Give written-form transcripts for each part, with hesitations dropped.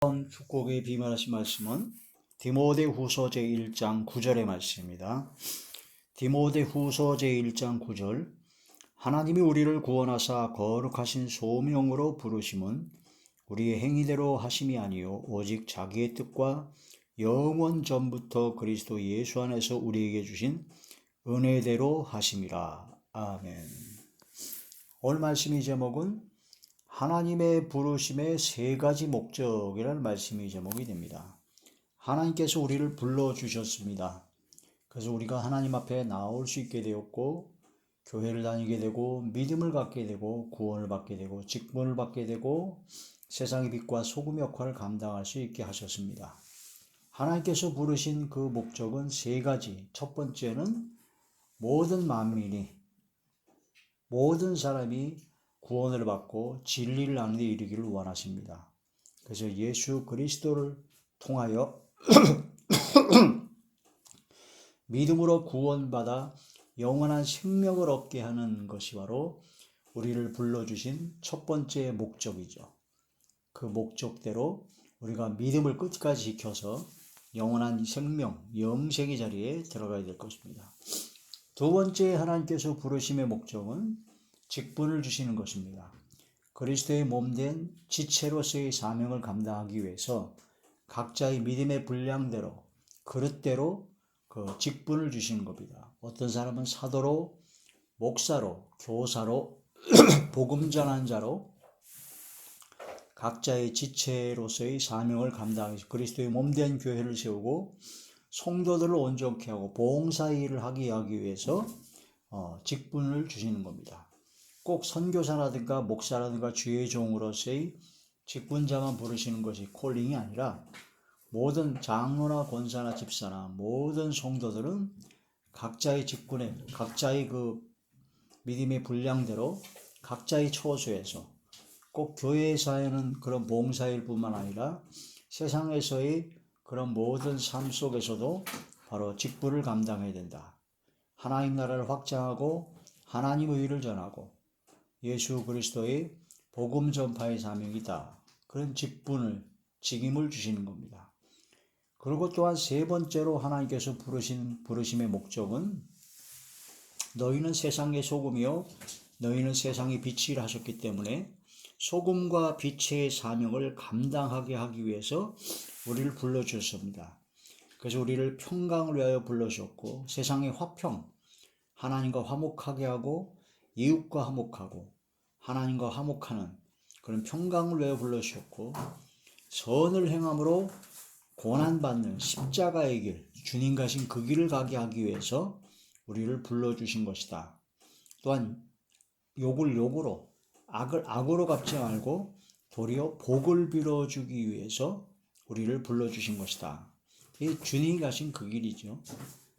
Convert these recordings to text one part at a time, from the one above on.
이번 축복의 비말하신 말씀은 디모데후서 제1장 9절의 말씀입니다. 디모데후서 제1장 9절 하나님이 우리를 구원하사 거룩하신 소명으로 부르심은 우리의 행위대로 하심이 아니요 오직 자기의 뜻과 영원 전부터 그리스도 예수 안에서 우리에게 주신 은혜대로 하심이라. 아멘. 오늘 말씀의 제목은 하나님의 부르심의 세 가지 목적이라는 말씀이 제목이 됩니다. 하나님께서 우리를 불러주셨습니다. 그래서 우리가 하나님 앞에 나올 수 있게 되었고, 교회를 다니게 되고, 믿음을 갖게 되고, 구원을 받게 되고, 직분을 받게 되고, 세상의 빛과 소금 역할을 감당할 수 있게 하셨습니다. 하나님께서 부르신 그 목적은 세 가지. 첫 번째는 모든 만민이, 모든 사람이 구원을 받고 진리를 아는 데 이르기를 원하십니다. 그래서 예수 그리스도를 통하여 믿음으로 구원받아 영원한 생명을 얻게 하는 것이 바로 우리를 불러주신 첫 번째 목적이죠. 그 목적대로 우리가 믿음을 끝까지 지켜서 영원한 생명, 영생의 자리에 들어가야 될 것입니다. 두 번째 하나님께서 부르심의 목적은 직분을 주시는 것입니다. 그리스도의 몸된 지체로서의 사명을 감당하기 위해서 각자의 믿음의 분량대로 그릇대로 그 직분을 주시는 겁니다. 어떤 사람은 사도로, 목사로, 교사로, 복음 전한 자로 각자의 지체로서의 사명을 감당하기 위해서 그리스도의 몸된 교회를 세우고 성도들을 온전케 하고 봉사일을 하기 위해서 직분을 주시는 겁니다. 꼭 선교사라든가 목사라든가 주의 종으로서의 직분자만 부르시는 것이 콜링이 아니라 모든 장로나 권사나 집사나 모든 성도들은 각자의 직분에 각자의 그 믿음의 분량대로 각자의 처소에서 꼭 교회에서는 그런 봉사일뿐만 아니라 세상에서의 그런 모든 삶 속에서도 바로 직분을 감당해야 된다. 하나님 나라를 확장하고 하나님의 의를 전하고 예수 그리스도의 복음 전파의 사명이다. 그런 직분을, 직임을 주시는 겁니다. 그리고 또한 세 번째로 하나님께서 부르심의 목적은 너희는 세상의 소금이요 너희는 세상의 빛이라 하셨기 때문에 소금과 빛의 사명을 감당하게 하기 위해서 우리를 불러주셨습니다. 그래서 우리를 평강을 위하여 불러주셨고 세상의 화평, 하나님과 화목하게 하고 이웃과 화목하고 하나님과 화목하는 그런 평강을 위하여 불러주셨고 선을 행함으로 고난받는 십자가의 길, 주님 가신 그 길을 가게 하기 위해서 우리를 불러주신 것이다. 또한 욕을 욕으로 악을 악으로 갚지 말고 도리어 복을 빌어주기 위해서 우리를 불러주신 것이다. 이 주님이 가신 그 길이죠.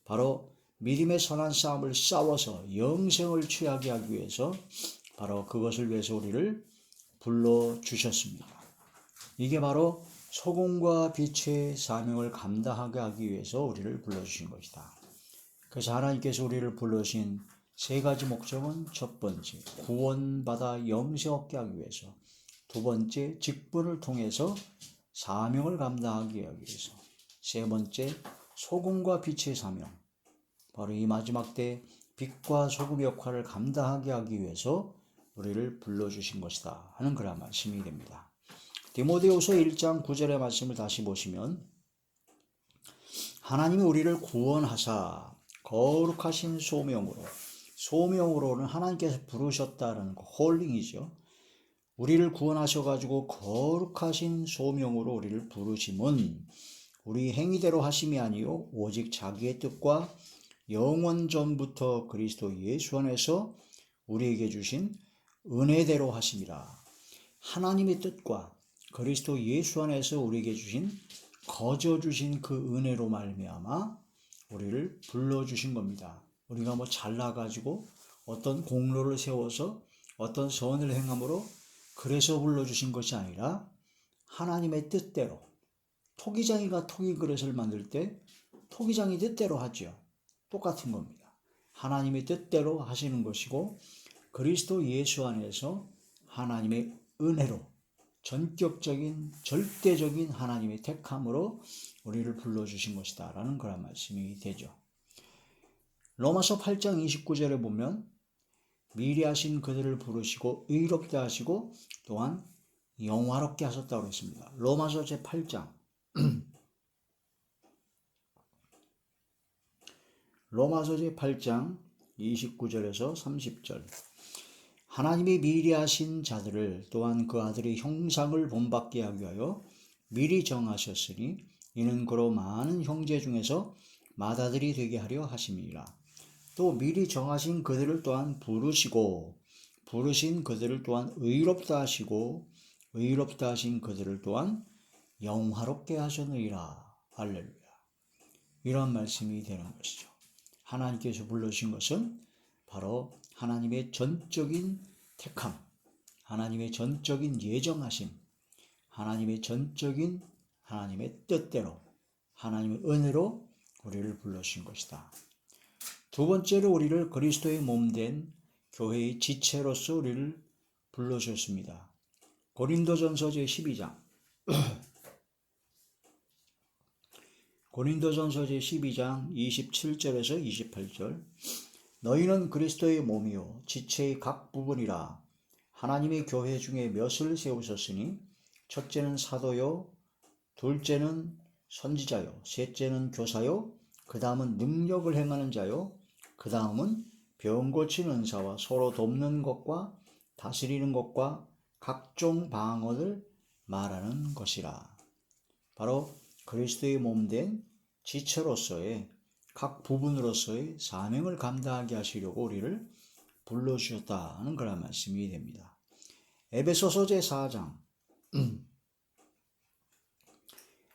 바로 믿음의 선한 싸움을 싸워서 영생을 취하게 하기 위해서 바로 그것을 위해서 우리를 불러주셨습니다. 이게 바로 소금과 빛의 사명을 감당하게 하기 위해서 우리를 불러주신 것이다. 그래서 하나님께서 우리를 불러주신 세 가지 목적은 첫 번째, 구원받아 영생 얻게 하기 위해서, 두 번째, 직분을 통해서 사명을 감당하기 위해서, 세 번째, 소금과 빛의 사명, 바로 이 마지막 때 빛과 소금 역할을 감당하게 하기 위해서 우리를 불러주신 것이다 하는 그런 말씀이 됩니다. 디모데후서 1장 9절의 말씀을 다시 보시면 하나님이 우리를 구원하사 거룩하신 소명으로는 하나님께서 부르셨다는 거, 홀링이죠. 우리를 구원하셔가지고 거룩하신 소명으로 우리를 부르심은 우리 행위대로 하심이 아니요 오직 자기의 뜻과 영원 전부터 그리스도 예수 안에서 우리에게 주신 은혜대로 하심이라. 하나님의 뜻과 그리스도 예수 안에서 우리에게 주신 거저 주신 그 은혜로 말미암아 우리를 불러주신 겁니다. 우리가 뭐 잘나가지고 어떤 공로를 세워서 어떤 선을 행함으로 그래서 불러주신 것이 아니라 하나님의 뜻대로 토기장이가 토기 그릇을 만들 때 토기장이 뜻대로 하죠. 똑같은 겁니다. 하나님의 뜻대로 하시는 것이고 그리스도 예수 안에서 하나님의 은혜로 전격적인 절대적인 하나님의 택함으로 우리를 불러주신 것이다 라는 그런 말씀이 되죠. 로마서 8장 29절에 보면 미리 하신 그들을 부르시고 의롭게 하시고 또한 영화롭게 하셨다고 했습니다. 로마서 제8장 로마서 제8장 29절에서 30절 하나님이 미리 하신 자들을 또한 그 아들의 형상을 본받게 하기 위하여 미리 정하셨으니 이는 그로 많은 형제 중에서 맏아들이 되게 하려 하심이라. 또 미리 정하신 그들을 또한 부르시고 부르신 그들을 또한 의롭다 하시고 의롭다 하신 그들을 또한 영화롭게 하셨느니라. 할렐루야. 이런 말씀이 되는 것이죠. 하나님께서 불러주신 것은 바로 하나님의 전적인 택함, 하나님의 전적인 예정하심, 하나님의 전적인 하나님의 뜻대로, 하나님의 은혜로 우리를 불러주신 것이다. 두 번째로 우리를 그리스도의 몸된 교회의 지체로서 우리를 불러주셨습니다. 고린도전서 제12장 고린도전서 제12장 27절에서 28절 너희는 그리스도의 몸이요 지체의 각 부분이라 하나님의 교회 중에 몇을 세우셨으니 첫째는 사도요 둘째는 선지자요 셋째는 교사요 그 다음은 능력을 행하는 자요 그 다음은 병 고치는 은사와 서로 돕는 것과 다스리는 것과 각종 방언을 말하는 것이라. 바로 그리스도의 몸된 지체로서의 각 부분으로서의 사명을 감당하게 하시려고 우리를 불러주셨다는 그런 말씀이 됩니다. 에베소서 제4장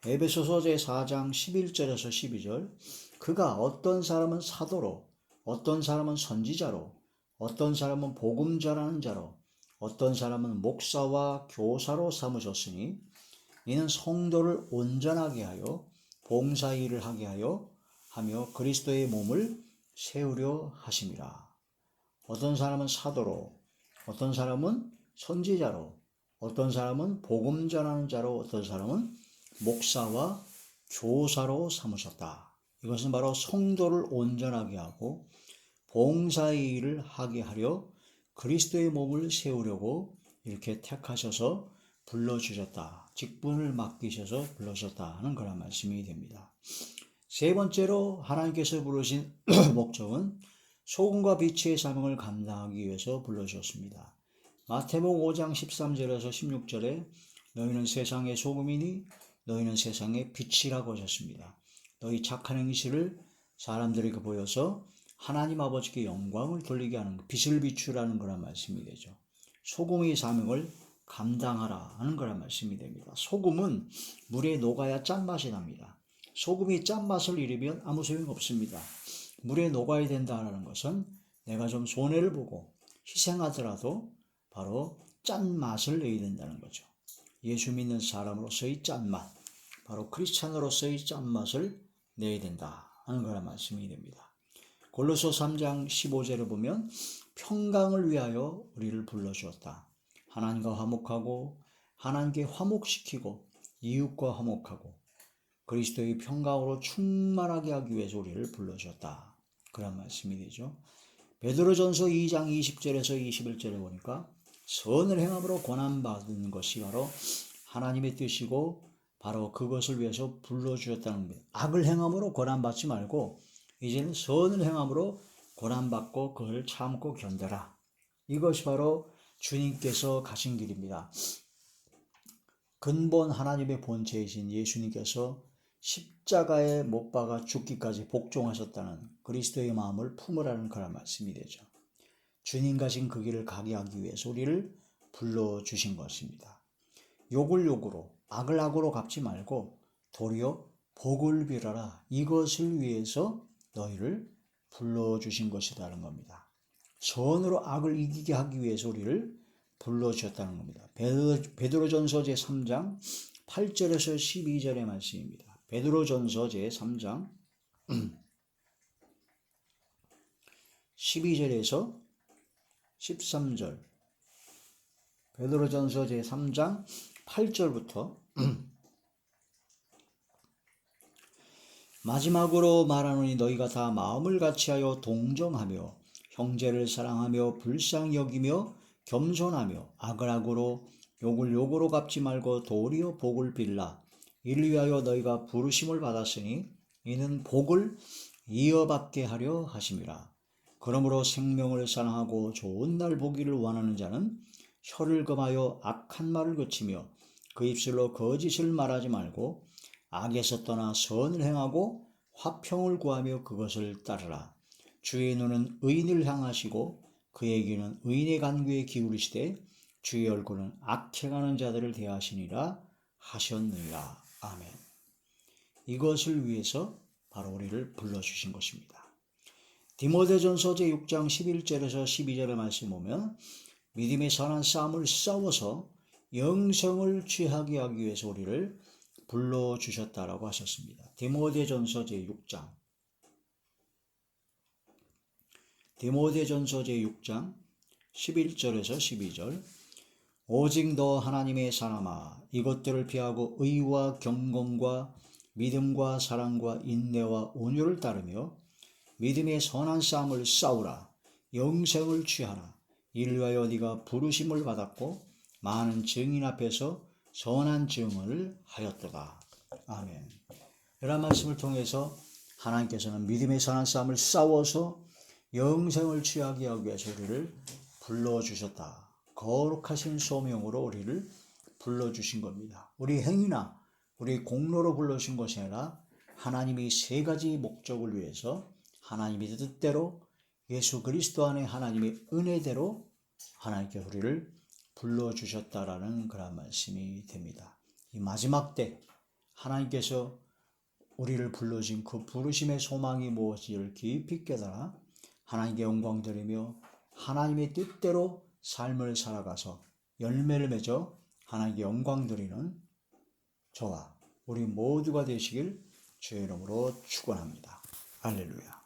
에베소서 제4장 11절에서 12절 그가 어떤 사람은 사도로 어떤 사람은 선지자로 어떤 사람은 복음 전하는 자로 어떤 사람은 목사와 교사로 삼으셨으니 이는 성도를 온전하게 하여 봉사일을 하게 하며 그리스도의 몸을 세우려 하심이라. 어떤 사람은 사도로 어떤 사람은 선지자로 어떤 사람은 복음 전하는 자로 어떤 사람은 목사와 교사로 삼으셨다. 이것은 바로 성도를 온전하게 하고 봉사의 일을 하게 하려 그리스도의 몸을 세우려고 이렇게 택하셔서 불러주셨다. 직분을 맡기셔서 불러주셨다는 그런 말씀이 됩니다. 세 번째로 하나님께서 부르신 목적은 소금과 빛의 사명을 감당하기 위해서 불러주셨습니다. 마태복음 5장 13절에서 16절에 너희는 세상의 소금이니 너희는 세상의 빛이라고 하셨습니다. 너희 착한 행실을 사람들에게 보여서 하나님 아버지께 영광을 돌리게 하는 빛을 비추라는 그런 말씀이 되죠. 소금의 사명을 감당하라 하는 그런 말씀이 됩니다. 소금은 물에 녹아야 짠맛이 납니다. 소금이 짠맛을 잃으면 아무 소용이 없습니다. 물에 녹아야 된다는 것은 내가 좀 손해를 보고 희생하더라도 바로 짠맛을 내야 된다는 거죠. 예수 믿는 사람으로서의 짠맛, 바로 크리스찬으로서의 짠맛을 내야 된다 하는 그런 말씀이 됩니다. 골로새 3장 15절에 보면 평강을 위하여 우리를 불러주었다. 하나님과 화목하고 하나님께 화목시키고 이웃과 화목하고 그리스도의 평강으로 충만하게 하기 위해서 우리를 불러주었다. 그런 말씀이 되죠. 베드로전서 2장 20절에서 21절에 보니까 선을 행함으로 고난받는 것이 바로 하나님의 뜻이고 바로 그것을 위해서 불러주셨다는 겁니다. 악을 행함으로 고난받지 말고 이제는 선을 행함으로 고난받고 그걸 참고 견뎌라. 이것이 바로 주님께서 가신 길입니다. 근본 하나님의 본체이신 예수님께서 십자가에 못 박아 죽기까지 복종하셨다는 그리스도의 마음을 품으라는 그런 말씀이 되죠. 주님 가신 그 길을 가게 하기 위해서 우리를 불러주신 것입니다. 욕을 욕으로 악을 악으로 갚지 말고 도리어 복을 빌어라. 이것을 위해서 너희를 불러주신 것이라는 겁니다. 선으로 악을 이기게 하기 위해서 우리를 불러주셨다는 겁니다. 베드로전서 제3장 8절에서 12절의 말씀입니다. 베드로전서 제3장 12절에서 13절 베드로전서 제3장 8절부터 마지막으로 말하노니 너희가 다 마음을 같이하여 동정하며 형제를 사랑하며 불쌍히 여기며 겸손하며 악을 악으로 욕을 욕으로 갚지 말고 도리어 복을 빌라. 이를 위하여 너희가 부르심을 받았으니 이는 복을 이어받게 하려 하심이라. 그러므로 생명을 사랑하고 좋은 날 보기를 원하는 자는 혀를 금하여 악한 말을 그치며 그 입술로 거짓을 말하지 말고 악에서 떠나 선을 행하고 화평을 구하며 그것을 따르라. 주의 눈은 의인을 향하시고 그의 귀는 의인의 간구에 기울이시되 주의 얼굴은 악행하는 자들을 대하시니라 하셨느니라. 아멘. 이것을 위해서 바로 우리를 불러주신 것입니다. 디모데전서 제6장 11절에서 12절의 말씀 보면 믿음의 선한 싸움을 싸워서 영생을 취하게 하기 위해서 우리를 불러주셨다라고 하셨습니다. 디모데전서 제6장 11절에서 12절 오직 너 하나님의 사람아 이것들을 피하고 의와 경건과 믿음과 사랑과 인내와 온유를 따르며 믿음의 선한 싸움을 싸우라. 영생을 취하라. 이를 위하여 네가 부르심을 받았고 많은 증인 앞에서 선한 증언을 하였도다. 아멘. 이런 말씀을 통해서 하나님께서는 믿음의 선한 싸움을 싸워서 영생을 취하게 하기 위해서 우리를 불러주셨다. 거룩하신 소명으로 우리를 불러주신 겁니다. 우리 행위나 우리 공로로 불러주신 것이 아니라 하나님이 세 가지 목적을 위해서 하나님의 뜻대로 예수 그리스도 안에 하나님의 은혜대로 하나님께 우리를 불러주셨다라는 그런 말씀이 됩니다. 이 마지막 때 하나님께서 우리를 불러주신 그 부르심의 소망이 무엇인지를 깊이 깨달아 하나님께 영광 드리며 하나님의 뜻대로 삶을 살아가서 열매를 맺어 하나님께 영광 드리는 저와 우리 모두가 되시길 주의 이름으로 축원합니다. 할렐루야.